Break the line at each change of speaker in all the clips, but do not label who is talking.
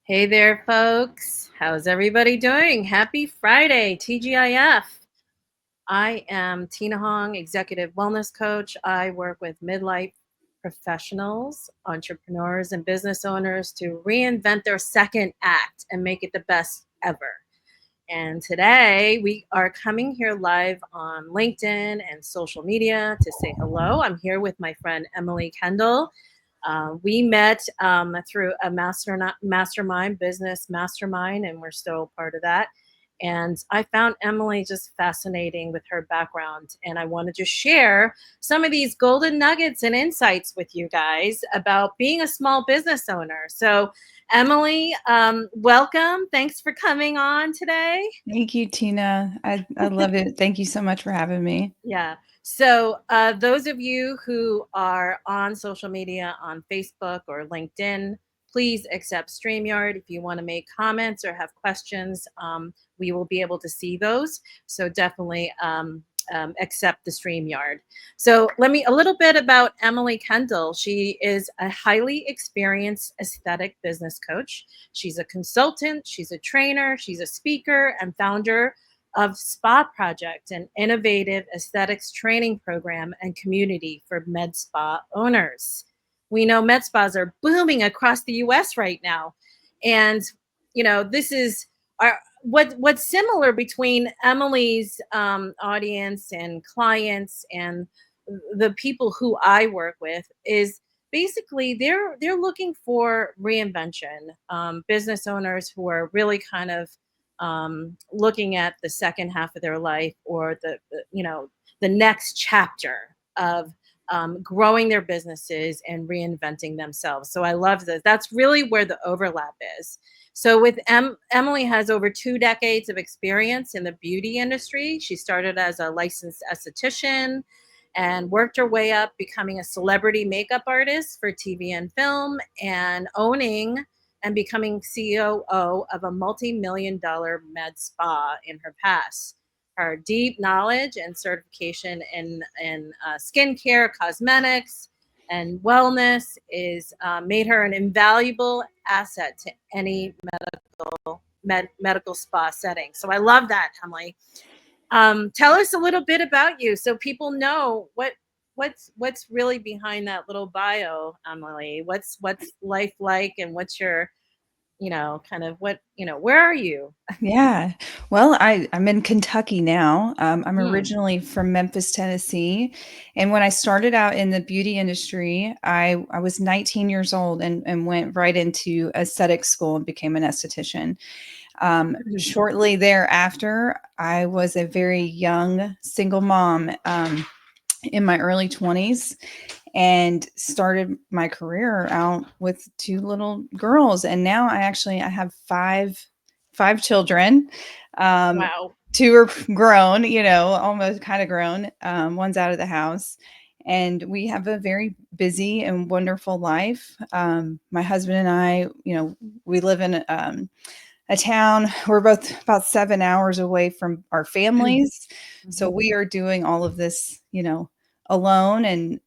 Hey there, folks. How's everybody doing? Happy Friday, TGIF. I am Tina Hong, Executive Wellness Coach. I work with midlife professionals, entrepreneurs, and business owners to reinvent their second act and make it the best ever. And today we are coming here live on LinkedIn and social media to say hello. I'm here with my friend Emily Kendall. We met through a mastermind, business mastermind, and we're still part of that. And I found Emily just fascinating with her background. And I wanted to share some of these golden nuggets and insights with you guys about being a small business owner. So, Emily, welcome. Thanks for coming on today.
Thank you, Tina. I love it. Thank you so much for having me.
Yeah. So, those of you who are on social media on Facebook or LinkedIn, please accept StreamYard. If you want to make comments or have questions, we will be able to see those. So, definitely accept the StreamYard. So, a little bit about Emily Kendall. She is a highly experienced aesthetic business coach. She's a consultant, she's a trainer, she's a speaker, and founder of Spa Project, an innovative aesthetics training program and community for med spa owners. We know med spas are booming across the US right now. And, this is what's similar between Emily's audience and clients and the people who I work with is basically they're looking for reinvention. Business owners who are really kind of looking at the second half of their life or the next chapter of growing their businesses and reinventing themselves. So I love this. That's really where the overlap is. So with Emily has over 2 decades of experience in the beauty industry. She started as a licensed esthetician and worked her way up, becoming a celebrity makeup artist for TV and film, and owning and becoming COO of a multi-million-dollar med spa in her past. Her deep knowledge and certification in skincare, cosmetics, and wellness is made her an invaluable asset to any medical spa setting. So I love that, Emily. Tell us a little bit about you so people know what's really behind that little bio, Emily. What's life like, and what's your kind of where are you?
Yeah. Well, I'm in Kentucky now. I'm
Hmm.
originally from Memphis, Tennessee. And when I started out in the beauty industry, I was 19 years old and went right into aesthetic school and became an esthetician. Shortly thereafter, I was a very young single mom in my early 20s and started my career out with 2 little girls. And now I have five children. Um,
Wow.
2 are grown, almost kind of grown. One's out of the house. And we have a very busy and wonderful life. My husband and I, we live in a town. We're both about 7 hours away from our families. So
Mhm.
we are doing all of this, alone. And,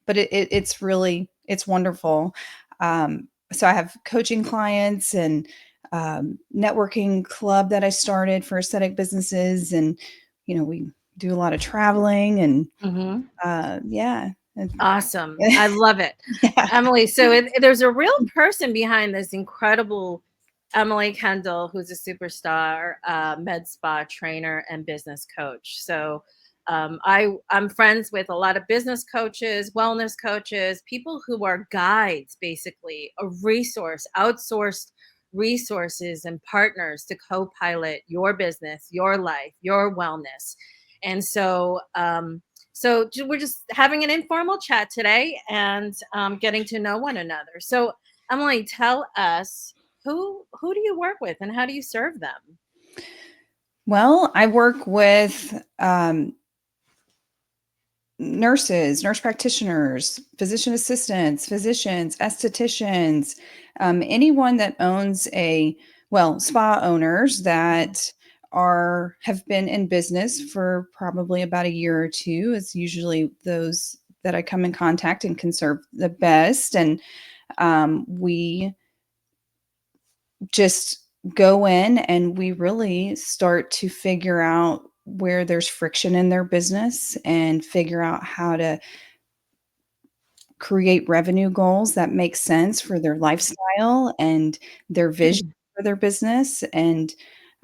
but it's really, it's wonderful. So I have coaching clients and networking club that I started for aesthetic businesses. And, we do a lot of traveling and
Mhm.
yeah.
Awesome. I love it.
Yeah.
Emily, so there's a real person behind this incredible Emily Kendall, who's a superstar med spa trainer and business coach. So I'm friends with a lot of business coaches, wellness coaches, people who are guides, basically a resource, outsourced resources and partners to co-pilot your business, your life, your wellness. And so we're just having an informal chat today and getting to know one another. So Emily, tell us who do you work with and how do you serve them?
Well, I work with nurses, nurse practitioners, physician assistants, physicians, estheticians, anyone that owns spa owners that have been in business for probably about a year or two is usually those that I come in contact and can serve the best. And we just go in and we really start to figure out where there's friction in their business and figure out how to create revenue goals that make sense for their lifestyle and their vision for their business. And,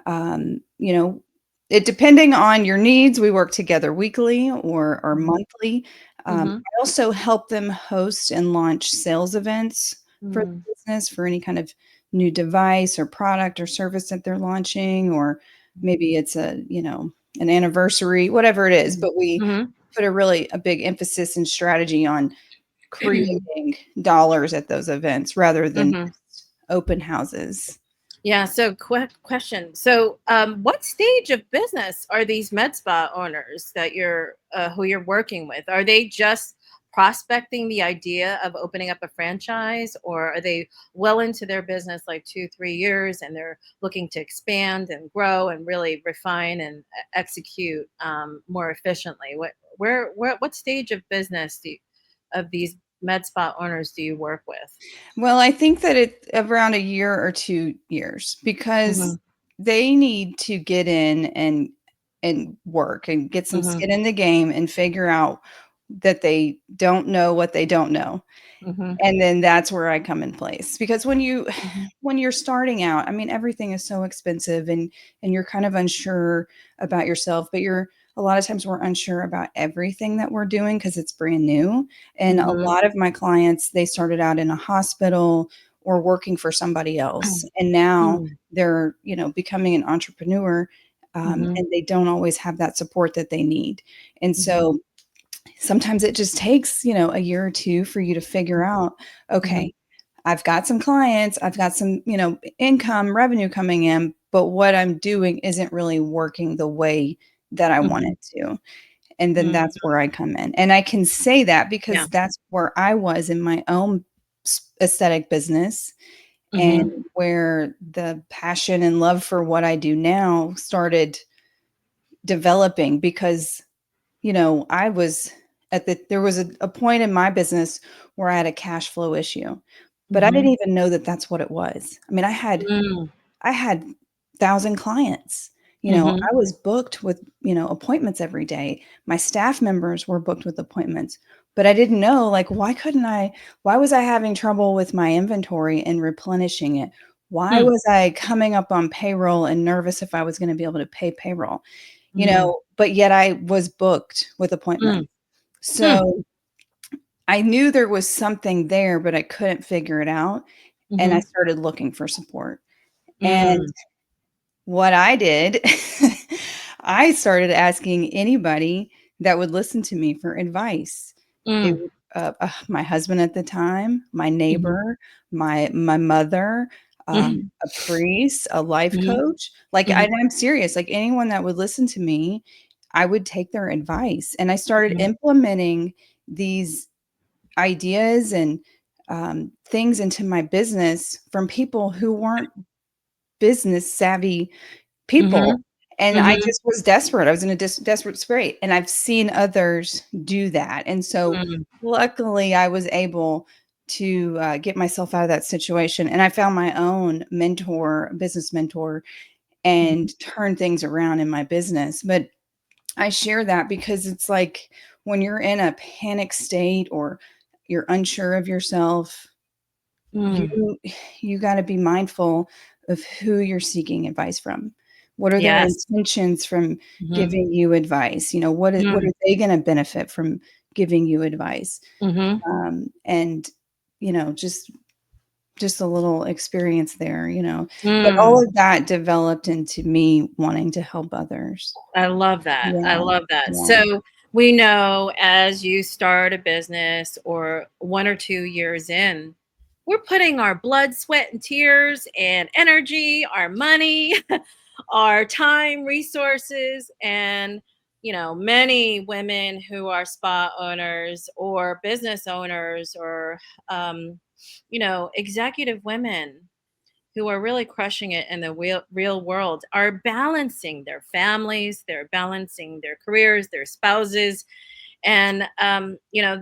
you know, it depending on your needs, we work together weekly or
Mhm.
monthly.
Mhm.
I also help them host and launch sales events for
Mm.
the business for any kind of new device or product or service that they're launching, or maybe it's a, an anniversary, whatever it is. But we
Mhm.
put a big emphasis and strategy on creating dollars at those events rather than
Mhm.
just open houses.
Yeah. So, quick question. So, what stage of business are these med spa owners that who you're working with? Are they just prospecting the idea of opening up a franchise, or are they well into their business, like 2, 3 years, and they're looking to expand and grow and really refine and execute more efficiently? What stage of business of these med spa owners do you work with?
Well, I think that it around a year or 2 years because
Hmm.
they need to get in and work and get some
Hmm.
skin in the game and figure out that they don't know what they don't know.
Hmm.
And then that's where I come in place, because
Hmm.
when you're starting out, I mean, everything is so expensive and you're kind of unsure about yourself, but you're a lot of times we're unsure about everything that we're doing because it's brand new. And a
Hmm.
lot of my clients, they started out in a hospital or working for somebody else, and now
Mm.
they're, becoming an entrepreneur,
Mhm.
and they don't always have that support that they need. And
Mhm.
so sometimes it just takes, a year or 2 for you to figure out,
Mhm.
okay, I've got some clients, I've got some, income revenue coming in, but what I'm doing isn't really working the way that I want
Mhm.
it to. And then
Mm.
that's where I come in. And I can say that
Yeah.
because that's where I was in my own aesthetic business, and
Mhm.
where the passion and love for what I do now started developing, because I was there was a point in my business where I had a cash flow issue, but I didn't
Mhm.
even know that that's what it was. I mean,
Mm.
I had 1,000 clients.
Mhm.
I was booked with, appointments every day. My staff members were booked with appointments, but I didn't know, like, why was I having trouble with my inventory and replenishing it? Why
Mm.
was I coming up on payroll and nervous if I was going to be able to pay payroll?
Mm.
But yet I was booked with
Mm.
appointments.
Hmm.
So I knew there was something there, but I couldn't figure it out. And I
Mhm.
started looking for support. And
Mm.
what I did, I started asking anybody that would listen to me for advice. It
Mm.
would, my husband at the time, my
Mhm.
neighbor, my mother,
Mhm.
a priest, a life
Mhm.
coach. Like,
Mhm.
I'm serious. Like, anyone that would listen to me, I would take their advice, and I started
Mhm.
implementing these ideas and things into my business from people who weren't business savvy people.
Mhm.
And I
Mhm.
just was desperate. I was in a desperate strait, and I've seen others do that. And so,
Mm.
luckily, I was able to, get myself out of that situation, and I found my own mentor, business mentor,
Mhm.
and turn things around in my business. But I share that because it's like when you're in a panic state or you're unsure of yourself,
Mm.
you you gotta be mindful of who you're seeking advice from. What are their
Yes.
intentions from
Mhm.
giving you advice? What
Mm.
are they gonna benefit from giving you advice?
Mhm.
And, just a little experience there. But all
Mm.
of that developed into me wanting to help others.
I love that. I
Yeah,
love that.
yeah.
So we know as you start a business or 1 or 2 years in, we're putting our blood, sweat, and tears and energy, our money, our time, resources, and many women who are spa owners or business owners or executive women who are really crushing it in the real world are balancing their families, they're balancing their careers, their spouses, and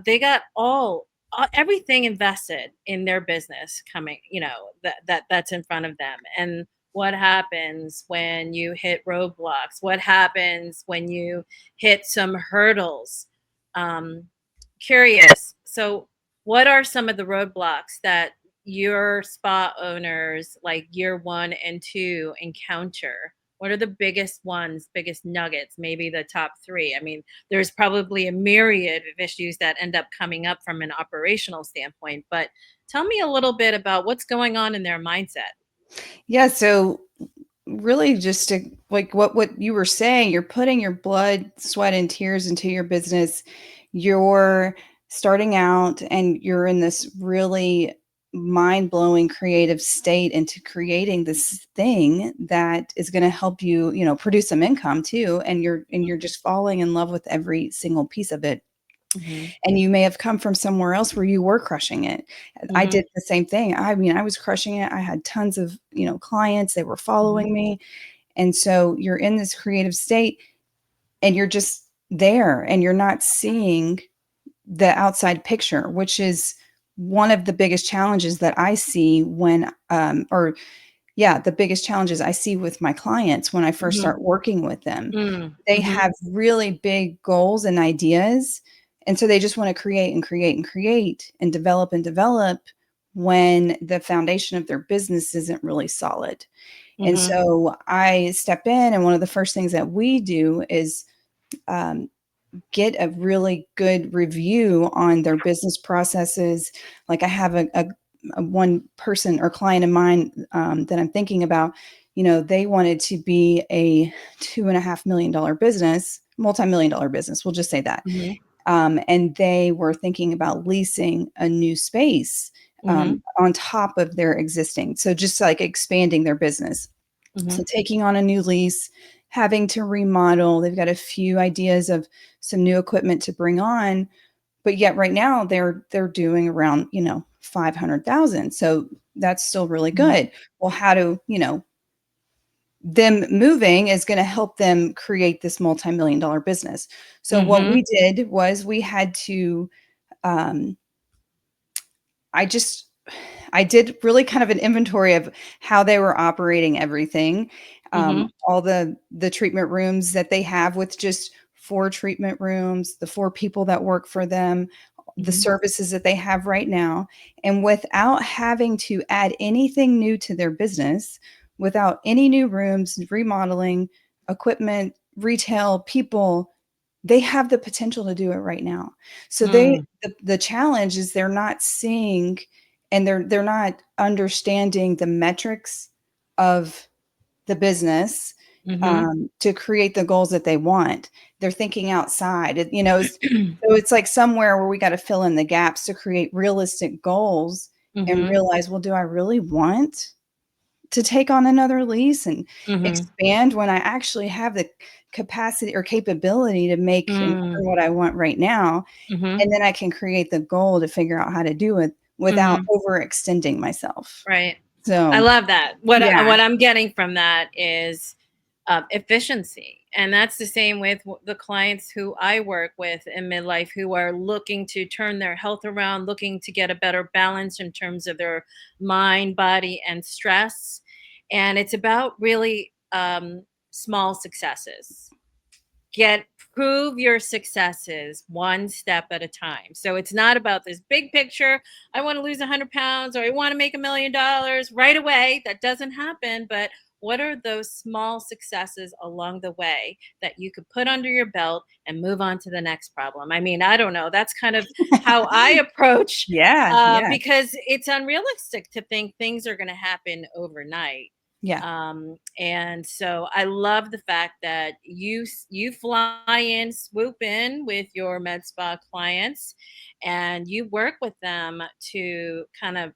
they got all everything invested in their business coming, that's in front of them. And what happens when you hit roadblocks? What happens when you hit some hurdles? Um, Curious. So, what are some of the roadblocks that your spa owners, like year one and two, encounter? What are the biggest ones, biggest nuggets, maybe the top three? I mean, there's probably a myriad of issues that end up coming up from an operational standpoint, but tell me a little bit about what's going on in their mindset.
Yeah, so really just to like what you were saying, you're putting your blood, sweat, and tears into your business. You're starting out and you're in this really mind-blowing creative state into creating this thing that is going to help you, produce some income too. And you're just falling in love with every single piece of it.
Mhm.
And you may have come from somewhere else where you were crushing it. I
Mhm.
did the same thing. I mean, I was crushing it. I had tons of, clients, they were
Mhm.
following me. And so you're in this creative state and you're just there and you're not seeing the outside picture, which is one of the biggest challenges that I see or yeah, the biggest challenges I see with my clients when I first
Mhm.
start working with them.
Mm.
They
Mhm.
have really big goals and ideas, and so they just wanna create and create and create and develop when the foundation of their business isn't really solid. And
Mhm.
so I step in, and one of the first things that we do is, um, get a really good review on their business processes. Like I have a one person or client of mine that I'm thinking about. They wanted to be a $2.5 million business, multi-million dollar business. We'll just say that.
Mhm.
And they were thinking about leasing a new space
Mhm.
on top of their existing. So just like expanding their business. So
Mhm.
taking on a new lease, having to remodel, they've got a few ideas of some new equipment to bring on, but yet right now they're doing around, 500,000. So that's still really
Mhm.
good. Well, how do, them moving is going to help them create this multi-million dollar business. So what
Mhm.
we did was we had to um I just I did really kind of an inventory of how they were operating everything.
Mhm.
All the treatment rooms that they have with just 4 treatment rooms, the 4 people that work for them, the
Mhm.
services that they have right now, and without having to add anything new to their business, without any new rooms, remodeling, equipment, retail, people, they have the potential to do it right now. So
Mm.
the challenge is they're not seeing and they're not understanding the metrics of the business
Mhm.
to create the goals that they want. They're thinking outside. So it's like somewhere where we got to fill in the gaps to create realistic goals and
Mhm.
realize, well, do I really want to take on another lease and
Mhm.
expand when I actually have the capacity or capability to make and
Mm.
earn what I want right now?
Mhm.
And then I can create the goal to figure out how to do it without
Mhm.
overextending myself.
Right. I
So,
love that.
yeah,
What I'm getting from that is efficiency, and that's the same with the clients who I work with in midlife who are looking to turn their health around, looking to get a better balance in terms of their mind, body, and stress. And it's about really small successes. Get Prove your successes one step at a time. So it's not about this big picture. I want to lose 100 pounds or I want to make $1 million right away. That doesn't happen. But what are those small successes along the way that you could put under your belt and move on to the next problem? I mean, I don't know. That's kind of how I approach,
yeah, yeah,
because it's unrealistic to think things are going to happen overnight.
yeah.
And so I love the fact that you fly in, swoop in with your med spa clients, and you work with them to kind of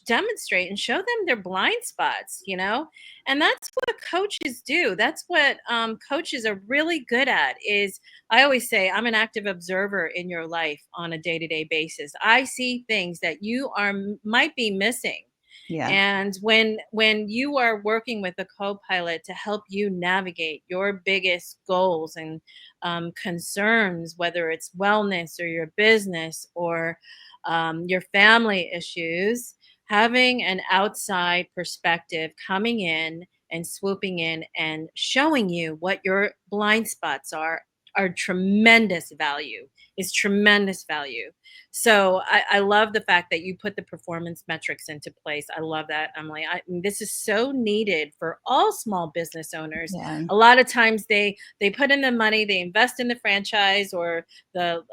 demonstrate and show them their blind spots. And that's what coaches do. That's what coaches are really good at. Is I always say I'm an active observer in your life on a day to day basis. I see things that you might be missing,
Yeah.
And when you are working with a co-pilot to help you navigate your biggest goals and concerns, whether it's wellness or your business or your family issues, having an outside perspective coming in and swooping in and showing you what your blind spots are tremendous value, is tremendous value. So I love the fact that you put the performance metrics into place. I love that, Emily. This is so needed for all small business owners.
Yeah.
A lot of times they put in the money, they invest in the franchise or the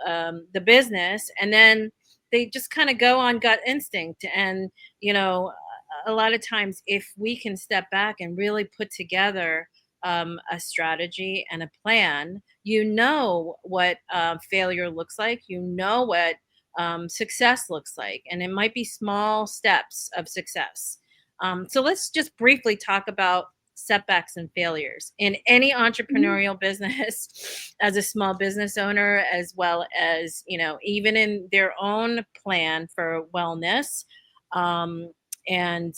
business, and then they just kind of go on gut instinct. And you know, a lot of times, if we can step back and really put together a strategy and a plan, you know what failure looks like. You know what success looks like. And it might be small steps of success. So let's just briefly talk about setbacks and failures in any
Mhm.
entrepreneurial business as a small business owner, as well as, you know, even in their own plan for wellness. Um, and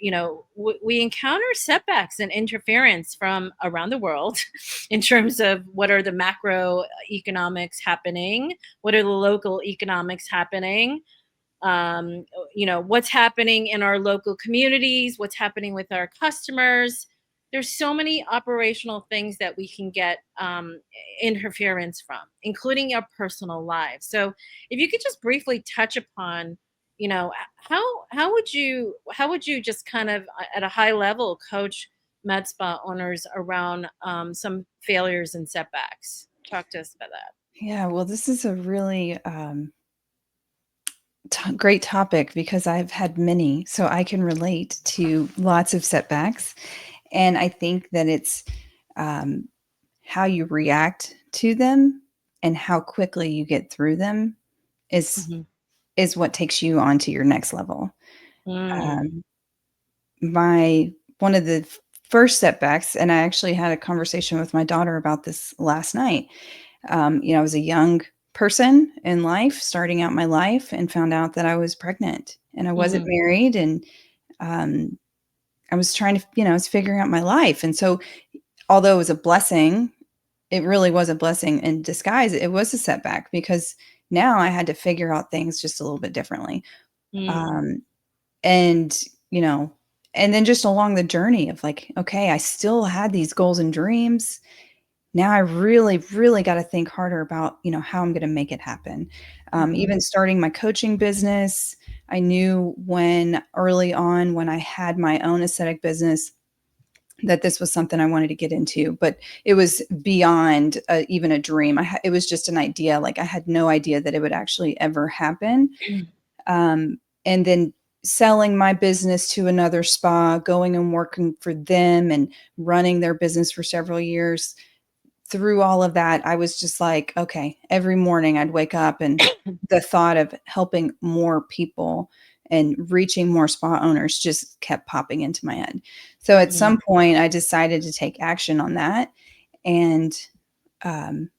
you know, we encounter setbacks and interference from around the world in terms of what are the macroeconomics happening, what are the local economics happening, you know, what's happening in our local communities, what's happening with our customers. There's so many operational things that we can get interference from, including our personal lives. So if you could just briefly touch upon, you know, how would you just kind of at a high level coach med spa owners around some failures and setbacks? Talk to us about that.
Yeah. Well, this is a really great topic because I've had many, so I can relate to lots of setbacks. And I think that it's um, how you react to them and how quickly you get through them is
Mm-hmm.
is what takes you on to your next level.
Mm,
Um, my one of the first setbacks, and I actually had a conversation with my daughter about this last night. I was a young person in life, starting out my life, and found out that I was pregnant and I wasn't
mm,
married, and um, I was trying to, I was figuring out my life, and so although it was a blessing, it really was a blessing in disguise. It was a setback because now I had to figure out things just a little bit differently.
mm,
Um, and, you know, and then just along the journey of like, okay, I still had these goals and dreams. Now I really, really got to think harder about, how I'm going to make it happen.
mhm,
Even starting my coaching business, I knew when early on when I had my own aesthetic business that this was something I wanted to get into, but it was beyond even a dream. It was just an idea. Like I had no idea that it would actually ever happen. And then selling my business to another spa, going and working for them and running their business for several years. Through all of that, I was just like, okay, every morning I'd wake up and the thought of helping more people and reaching more spa owners just kept popping into my head. So at
mm,
some point, I decided to take action on that. And um,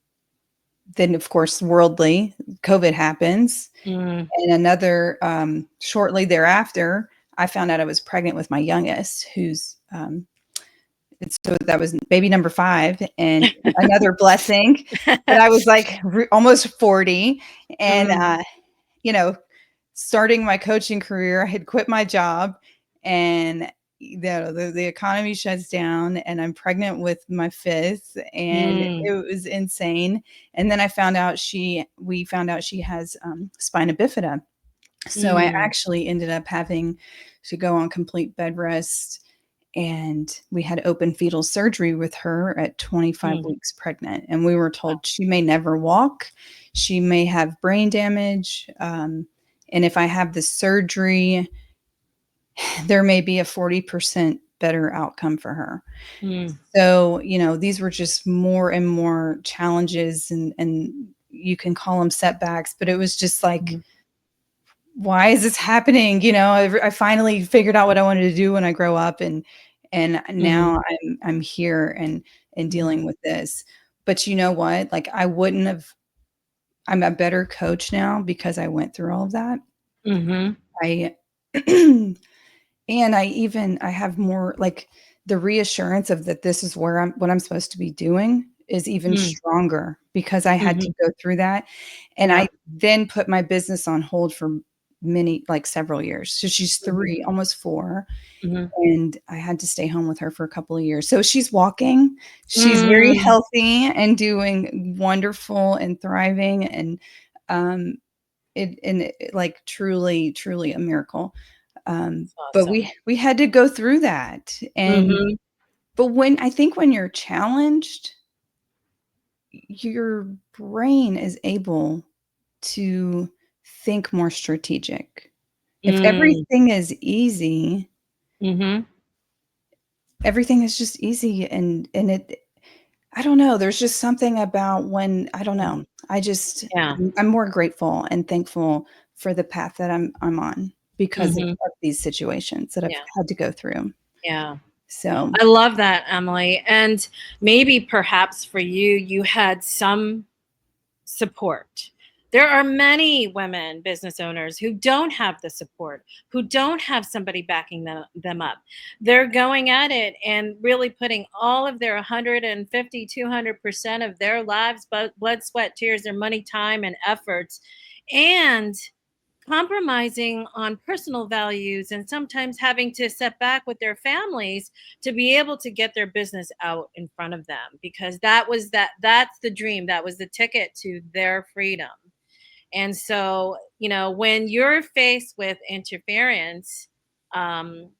then, of course, worldly COVID happens.
mm,
And shortly thereafter, I found out I was pregnant with my youngest, so that was baby number 5, and another blessing. But I was like almost 40, and
mm,
you know, starting my coaching career, I had quit my job, and the economy shuts down, and I'm pregnant with my 5th, and
mm,
it was insane. And then we found out she has spina bifida. So I
mm,
actually ended up having to go on complete bed rest, and we had open fetal surgery with her at 25
mm.
weeks pregnant. And we were told she may never walk, she may have brain damage. And if I have the surgery, there may be a 40% better outcome for her.
Mm,
So, these were just more and more challenges, and you can call them setbacks, but it was just like,
mhm,
why is this happening? I finally figured out what I wanted to do when I grow up, and
mhm,
now I'm here and
mhm,
dealing with this. But you know what? Like I wouldn't have I'm a better coach now because I went through all of that.
mhm,
I And I have more like the reassurance of that this is where what I'm supposed to be doing is even
Mm,
stronger because I had
mhm.
to go through that. And I
Yep.
then put my business on hold for many, like several years. So she's
Mhm,
3, almost 4,
mhm.
and I had to stay home with her for a couple of years. So she's walking, she's very
Mm,
healthy and doing wonderful and thriving, and um like truly, truly a miracle.
that's
But
awesome.
we had to go through that. And
Mhm.
but when I think when you're challenged, your brain is able to think more strategic. If
Mm,
everything is easy,
mhm.
everything is just easy, and I don't know, there's just something about when I don't
Yeah.
know. I just
Yeah.
I'm more grateful and thankful for the path that I'm on because
Mhm.
of these situations that I've
Yeah.
had to go through.
Yeah.
So,
I love that, Emily. And maybe perhaps for you, you had some support. There are many women business owners who don't have the support, who don't have somebody backing them up. They're going at it and really putting all of their 150, 200% of their lives, blood, sweat, tears, their money, time, and efforts, and compromising on personal values and sometimes having to set back with their families to be able to get their business out in front of them, because that's the dream, that was the ticket to their freedom. And so, when you're faced with interference, um,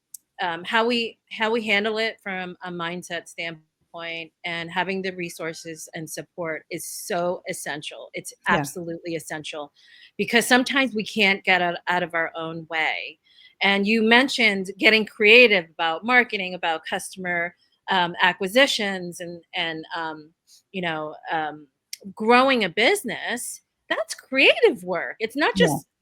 how we handle it from a mindset standpoint and having the resources and support is so essential. It's
yeah,
absolutely essential, because sometimes we can't get out of our own way. And you mentioned getting creative about marketing, about customer acquisitions, and you know um, growing a business. That's creative work.
yeah,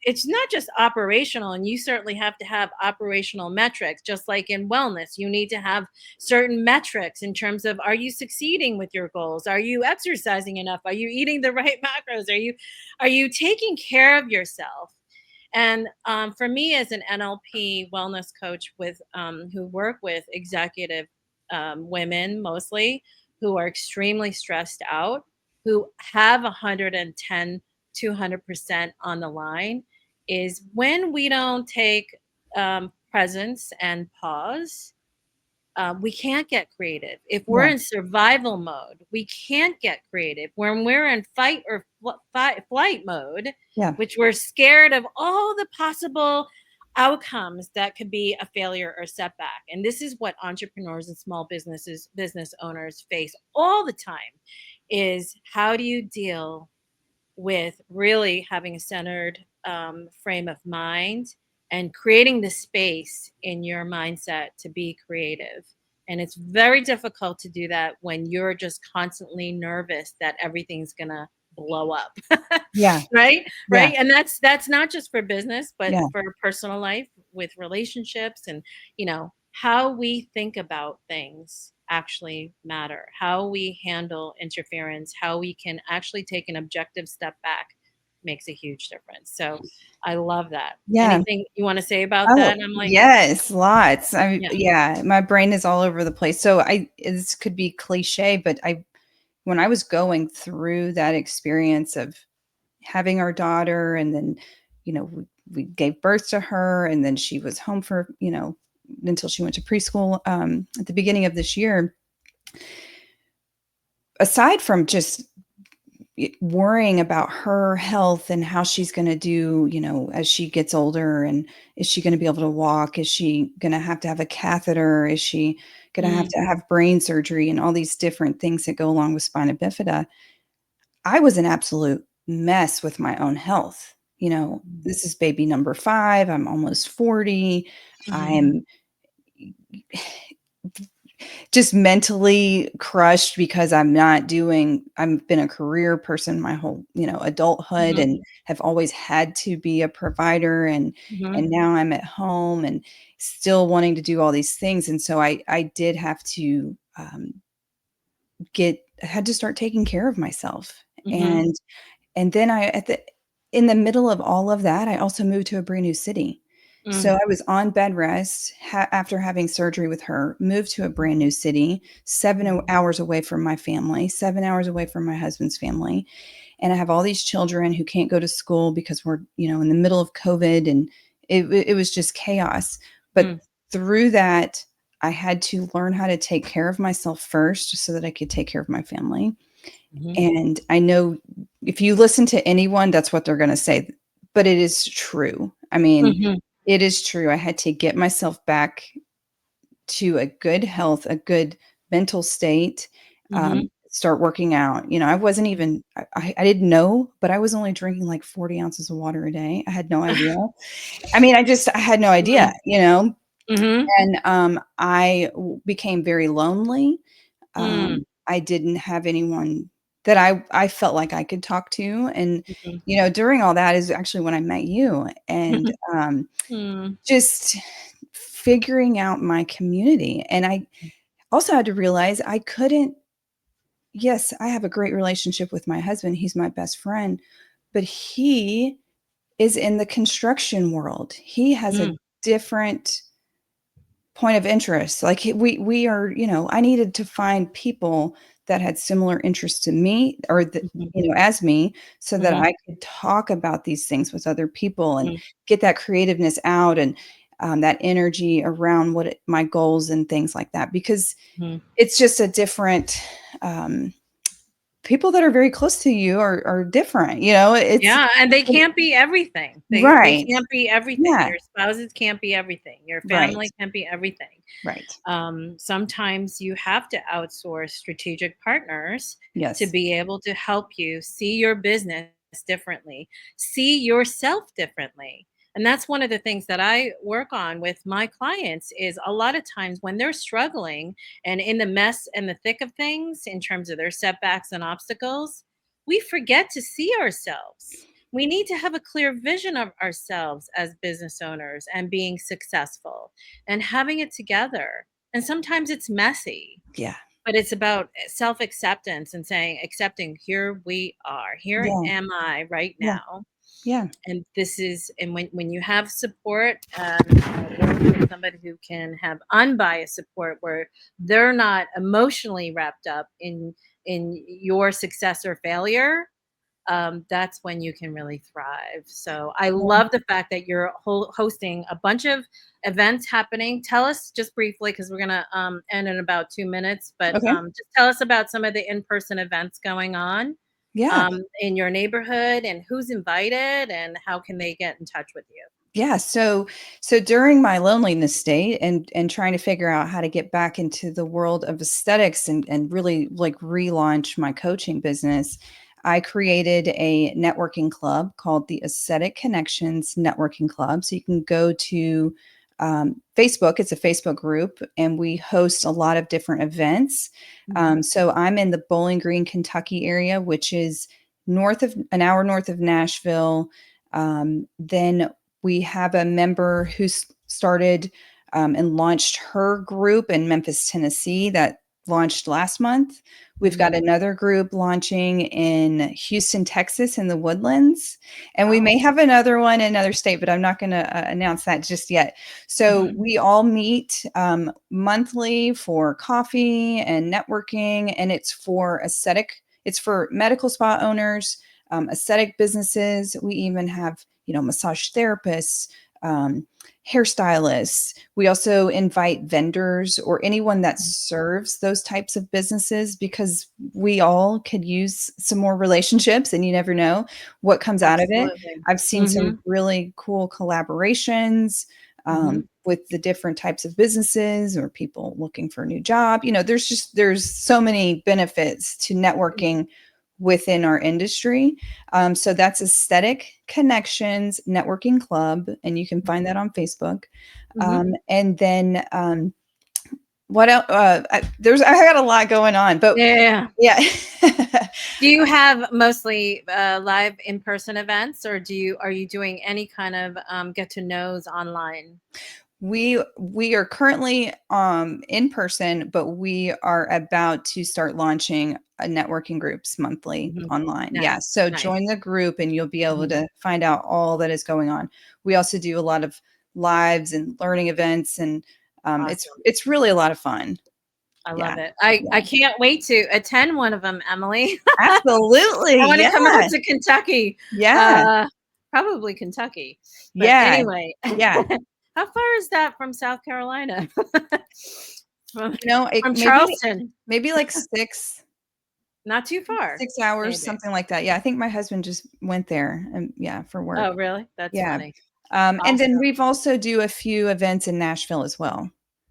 It's not just operational, and you certainly have to have operational metrics. Just like in wellness, you need to have certain metrics in terms of, are you succeeding with your goals? Are you exercising enough? Are you eating the right macros? Are you taking care of yourself? And for me, as an NLP wellness coach with who work with executive women mostly, who are extremely stressed out, who have 110, 200% on the line, is when we don't take presence and pause, we can't get creative. If we're
yeah,
in survival mode, we can't get creative. When we're in fight or flight mode,
yeah,
which we're scared of all the possible outcomes that could be a failure or setback. And this is what entrepreneurs and small business owners face all the time, is how do you deal with really having a centered frame of mind and creating the space in your mindset to be creative. And it's very difficult to do that when you're just constantly nervous that everything's going to blow up.
yeah,
Right?
yeah,
Right? And that's not just for business, but
yeah,
for personal life, with relationships. And how we think about things actually matter. How we handle interference, how we can actually take an objective step back, makes a huge difference. So I love that.
yeah.
Anything you want to say about
Oh,
that? And I'm like,
yes, lots.
yeah.
Yeah, my brain is all over the place. So this could be cliche, but when I was going through that experience of having our daughter, and then, we gave birth to her, and then she was home for, until she went to preschool, at the beginning of this year. Aside from just worrying about her health and how she's going to do, as she gets older, and is she going to be able to walk? Is she going to have a catheter? Is she going to
Mm,
have brain surgery and all these different things that go along with spina bifida? I was an absolute mess with my own health. This is baby number 5. I'm almost 40.
mhm,
I'm just mentally crushed because I've been a career person my whole, adulthood,
mhm,
and have always had to be a provider,
mhm,
and now I'm at home and still wanting to do all these things. And so I did have to I had to start taking care of myself.
mhm,
And then in the middle of all of that, I also moved to a brand new city. So
Mm,
I was on bed rest after having surgery with her, moved to a brand new city,
mhm,
hours away from my family, 7 hours away from my husband's family. And I have all these children who can't go to school because we're, in the middle of COVID, and it was just chaos. But
mm,
through that, I had to learn how to take care of myself first so that I could take care of my family.
mhm,
And I know if you listen to anyone, that's what they're going to say. But it is true. I mean,
mhm,
it is true. I had to get myself back to a good health, a good mental state,
mhm.
start working out. I wasn't even, I didn't know, but I was only drinking like 40 ounces of water a day. I had no idea. I mean, I had no idea,
Mm, mhm,
and became very lonely.
mm,
I didn't have anyone that I felt like I could talk to. And,
mhm.
during all that is actually when I met you, and
Mm,
just figuring out my community. And I also had to realize I couldn't, yes, I have a great relationship with my husband. He's my best friend, but he is in the construction world. He has a
mm,
different point of interest. Like we are, I needed to find people that had similar interests to me, or
mhm,
as me, so that
mhm,
I could talk about these things with other people and
mm,
get that creativeness out, and that energy around my goals and things like that, because
mhm.
it's just a different, people that are very close to you are different,
Yeah, and they can't be everything. They
right.
can't be everything.
Yeah.
Your spouses can't be everything. Your
Right.
family can't be everything.
Right.
Sometimes you have to outsource strategic partners to
Yes.
be able to help you see your business differently, see yourself differently. And that's one of the things that I work on with my clients is a lot of times when they're struggling and in the mess and the thick of things in terms of their setbacks and obstacles, we forget to see ourselves. We need to have a clear vision of ourselves as business owners and being successful and having it together. And sometimes it's messy,
Yeah.
but it's about self acceptance and saying, accepting, here we are, here
Yeah.
am I right
Yeah.
now.
Yeah.
And this is, and when you have support work with somebody who can have unbiased support where they're not emotionally wrapped up in your success or failure, that's when you can really thrive. So I
Yeah.
love the fact that you're hosting a bunch of events happening. Tell us just briefly, because we're going to end in about 2 minutes, but
Okay.
just tell us about some of the in person events going on
Yeah.
in your neighborhood and who's invited and how can they get in touch with you.
Yeah. So during my loneliness state, and trying to figure out how to get back into the world of aesthetics, and really like relaunch my coaching business, I created a networking club called the Aesthetic Connections Networking Club. So you can go to Facebook. It's a Facebook group, and we host a lot of different events.
Mhm,
So I'm in the Bowling Green, Kentucky area, which is an hour north of Nashville. Then we have a member who's started and launched her group in Memphis, Tennessee, that launched last month. We've
mhm.
got another group launching in Houston, Texas, in the Woodlands. And we
Oh.
may have another one in another state, but I'm not going to announce that just yet. So
Mhm,
we all meet monthly for coffee and networking, and it's for medical spa owners, aesthetic businesses. We even have, massage therapists, um, hairstylists. We also invite vendors or anyone that
mhm.
serves those types of businesses, because we all could use some more relationships, and you never know what comes out of it.
Absolutely.
I've seen some
Mhm,
really cool collaborations
mhm,
with the different types of businesses or people looking for a new job. There's so many benefits to
mhm,
networking within our industry. So that's Aesthetic Connections Networking Club, and you can find that on Facebook.
mhm.
And then what else? I got a lot going on, but
Yeah.
yeah.
Do you have mostly live in-person events, or are you doing any kind of get to knows online?
We are currently in person, but we are about to start launching a networking groups monthly
Mhm.
online. Yeah.
Nice,
So
nice.
join the group and you'll be able
Mhm,
to find out all that is going on. We also do a lot of lives and learning events, and
Awesome.
it's really a lot of fun.
I
Yeah,
love it. I
yeah,
can't wait to attend one of them, Emily.
absolutely.
I want to come out
Yeah,
to Kentucky.
yeah,
Uh, Probably Kentucky. But
yeah,
anyway,
yeah.
how far is that from South Carolina? from
It
from
maybe
Charleston?
like 6
Not too far,
hours,
maybe.
something like that. Yeah, I think my husband just went there, and yeah, for work.
Oh, really? That's
Yeah.
funny.
And then
Awesome.
we've also do a few events in Nashville as well.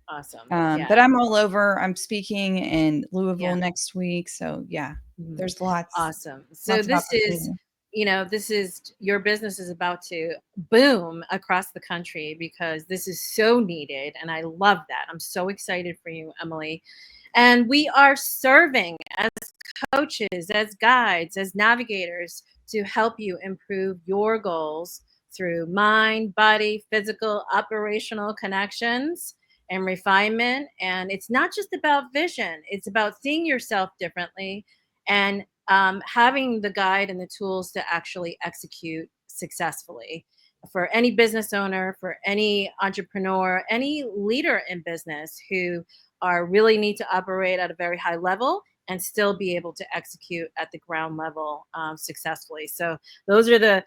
Awesome. Yeah.
But I'm all over. I'm speaking in Louisville
Yeah.
next week, so yeah,
Mhm.
there's lots
Awesome. So
lots of
this is,
opportunity.
this is your business is about to boom across the country because this is so needed. And I love that. I'm so excited for you, Emily. And we are serving as coaches, as guides, as navigators to help you improve your goals through mind, body, physical, operational connections and refinement. And it's not just about vision, it's about seeing yourself differently and having the guide and the tools to actually execute successfully. For any business owner, for any entrepreneur, any leader in business who are really need to operate at a very high level and still be able to execute at the ground level successfully. So those are the,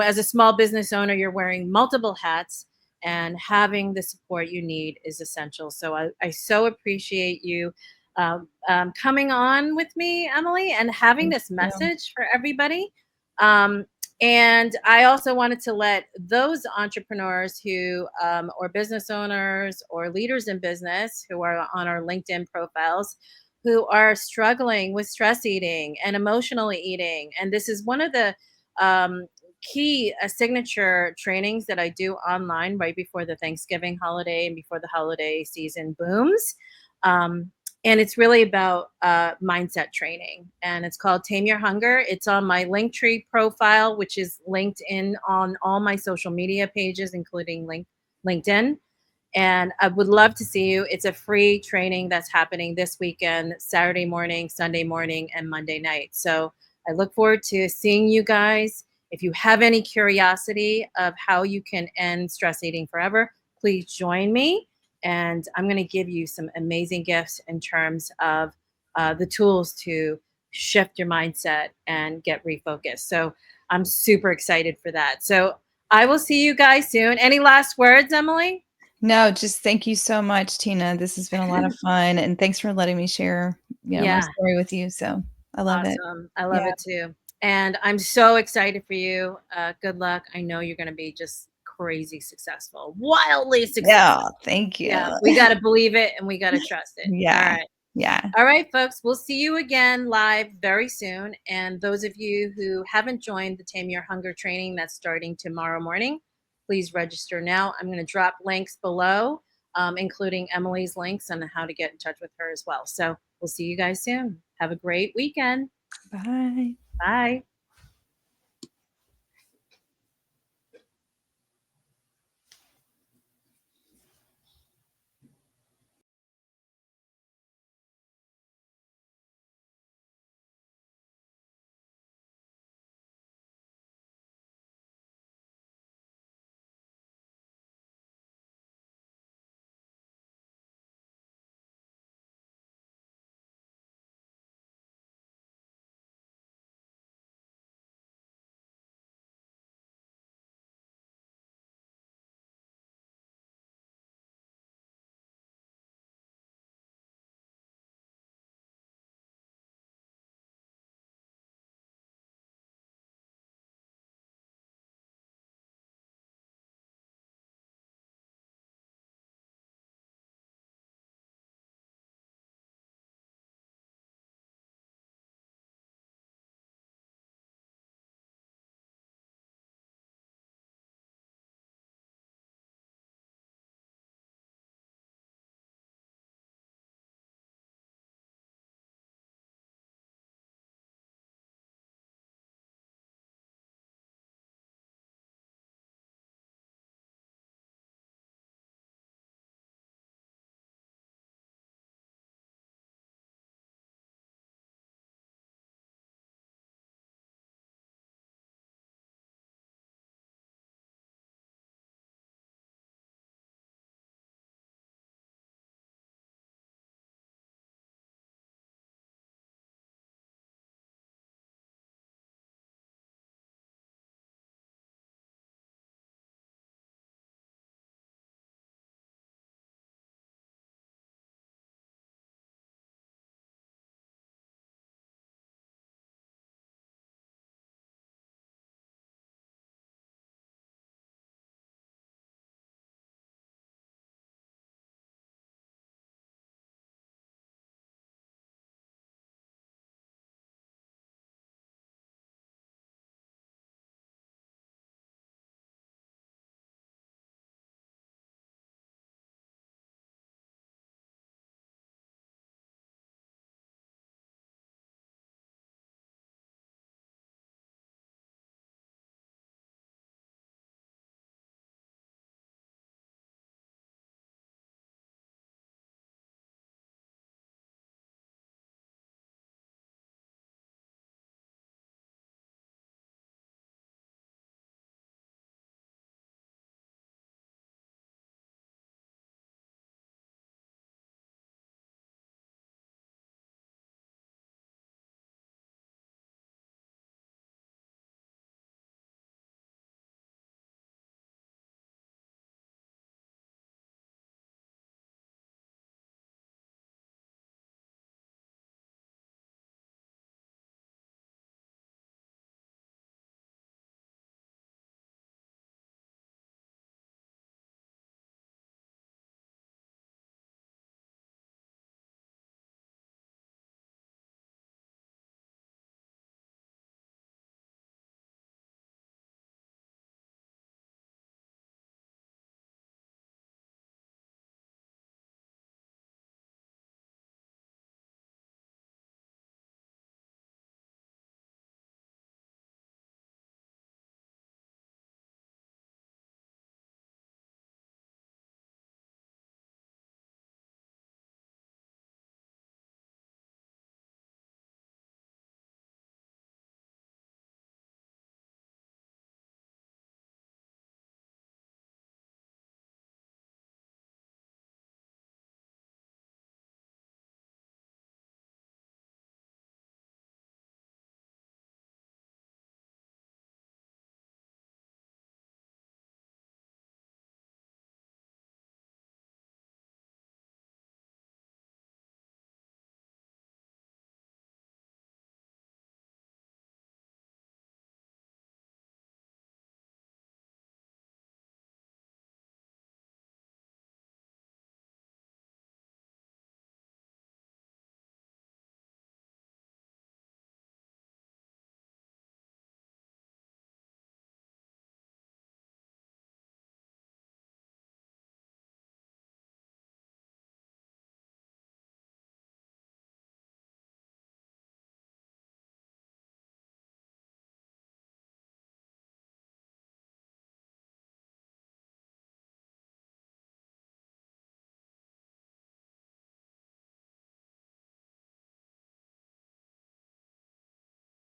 as a small business owner, you're wearing multiple hats and having the support you need is essential. So I so appreciate you coming on with me, Emily, and having
Thank
this
you.
message for everybody. Um, and I also wanted to let those entrepreneurs who, or business owners or leaders in business who are on our LinkedIn profiles, who are struggling with stress eating and emotional eating. And this is one of the key signature trainings that I do online right before the Thanksgiving holiday and before the holiday season booms. Um, and it's really about mindset training, and it's called Tame Your Hunger. It's on my Linktree profile, which is linked in on all my social media pages, including LinkedIn. And I would love to see you. It's a free training that's happening this weekend, Saturday morning, Sunday morning, and Monday night. So I look forward to seeing you guys. If you have any curiosity of how you can end stress eating forever, please join me. And I'm going to give you some amazing gifts in terms of the tools to shift your mindset and get refocused. So I'm super excited for that. So I will see you guys soon. Any last words, Emily?
No, just thank you so much, Tina. This has been a lot of fun, and thanks for letting me share, my
Yeah,
story with you. So I love it.
awesome. I love
Yeah.
it too. And I'm so excited for you. Good luck. I know you're going to be just crazy successful, wildly
Yeah.
successful.
Thank you.
Yeah, we got to believe it and we got to trust it. All
Yeah.
right.
Yeah.
All right, folks. We'll see you again live very soon. And those of you who haven't joined the Tame Your Hunger training that's starting tomorrow morning, please register now. I'm going to drop links below, including Emily's links on how to get in touch with her as well. So we'll see you guys soon. Have a great weekend.
Bye.
Bye.